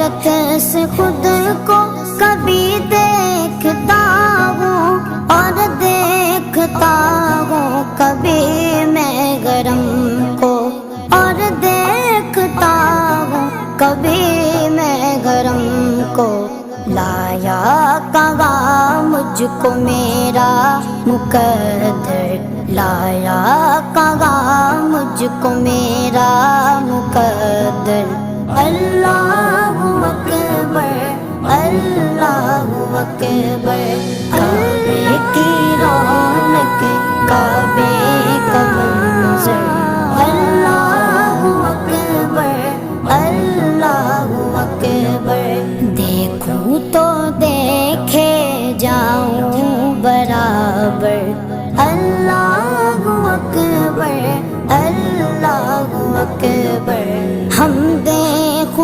حیرت سے خود کو کبھی دیکھتا ہوں اور دیکھتا ہوں کبھی میں گرم کو، اور دیکھتا ہوں کبھی میں گرم کو۔ لایا کہاں مجھ کو میرا مقدر، لایا کہاں مجھ کو میرا مقدر۔ اللہ اکبر، اللہ اکبر، کعبے کی رونق، کعبے کا منظر۔ اللہ اکبر، اللہ اکبر، دیکھوں تو